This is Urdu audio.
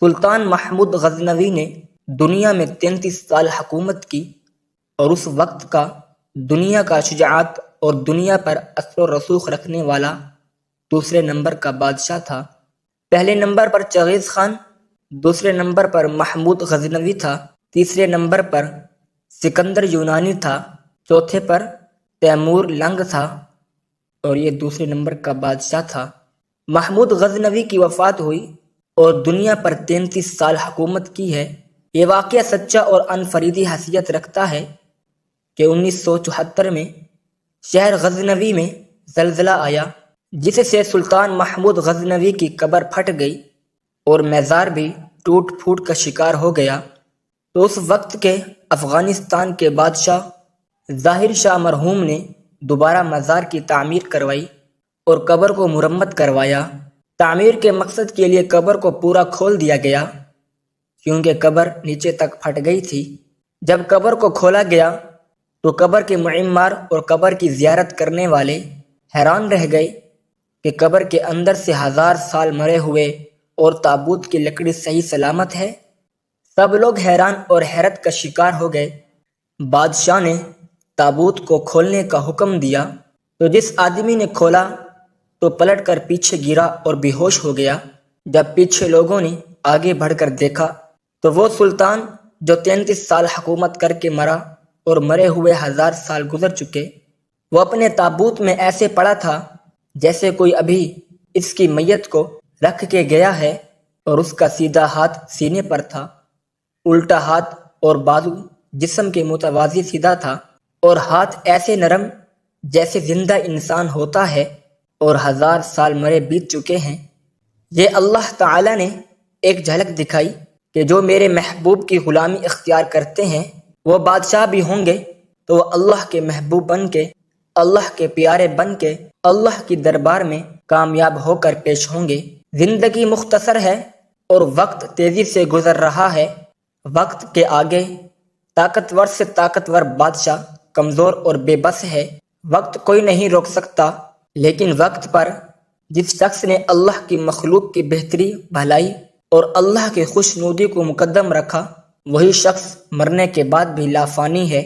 سلطان محمود غزنوی نے دنیا میں 33 سال حکومت کی اور اس وقت کا دنیا کا شجاعت اور دنیا پر اثر و رسوخ رکھنے والا دوسرے نمبر کا بادشاہ تھا۔ پہلے نمبر پر چنگیز خان، دوسرے نمبر پر محمود غزنوی تھا، تیسرے نمبر پر سکندر یونانی تھا، چوتھے پر تیمور لنگ تھا اور یہ دوسرے نمبر کا بادشاہ تھا۔ محمود غزنوی کی وفات ہوئی اور دنیا پر 33 سال حکومت کی ہے۔ یہ واقعہ سچا اور انفریدی حیثیت رکھتا ہے کہ 1974 میں شہر غزنوی میں زلزلہ آیا، جس سے سلطان محمود غزنوی کی قبر پھٹ گئی اور مزار بھی ٹوٹ پھوٹ کا شکار ہو گیا۔ تو اس وقت کے افغانستان کے بادشاہ ظاہر شاہ مرحوم نے دوبارہ مزار کی تعمیر کروائی اور قبر کو مرمت کروایا۔ تعمیر کے مقصد کے لیے قبر کو پورا کھول دیا گیا کیونکہ قبر نیچے تک پھٹ گئی تھی۔ جب قبر کو کھولا گیا تو قبر کے معمار اور قبر کی زیارت کرنے والے حیران رہ گئے کہ قبر کے اندر سے 1000 سال مرے ہوئے اور تابوت کی لکڑی صحیح سلامت ہے۔ سب لوگ حیران اور حیرت کا شکار ہو گئے۔ بادشاہ نے تابوت کو کھولنے کا حکم دیا تو جس آدمی نے کھولا تو پلٹ کر پیچھے گرا اور بے ہوش ہو گیا۔ جب پیچھے لوگوں نے آگے بڑھ کر دیکھا تو وہ سلطان جو 33 سال حکومت کر کے مرا اور مرے ہوئے 1000 سال گزر چکے، وہ اپنے تابوت میں ایسے پڑا تھا جیسے کوئی ابھی اس کی میت کو رکھ کے گیا ہے، اور اس کا سیدھا ہاتھ سینے پر تھا، الٹا ہاتھ اور بازو جسم کے متوازی سیدھا تھا، اور ہاتھ ایسے نرم جیسے زندہ انسان ہوتا ہے، اور 1000 سال مرے بیت چکے ہیں۔ یہ اللہ تعالی نے ایک جھلک دکھائی کہ جو میرے محبوب کی غلامی اختیار کرتے ہیں وہ بادشاہ بھی ہوں گے تو وہ اللہ کے محبوب بن کے، اللہ کے پیارے بن کے اللہ کی دربار میں کامیاب ہو کر پیش ہوں گے۔ زندگی مختصر ہے اور وقت تیزی سے گزر رہا ہے۔ وقت کے آگے طاقتور سے طاقتور بادشاہ کمزور اور بے بس ہے۔ وقت کوئی نہیں روک سکتا، لیکن وقت پر جس شخص نے اللہ کی مخلوق کی بہتری، بھلائی اور اللہ کی خوشنودی کو مقدم رکھا، وہی شخص مرنے کے بعد بھی لافانی ہے۔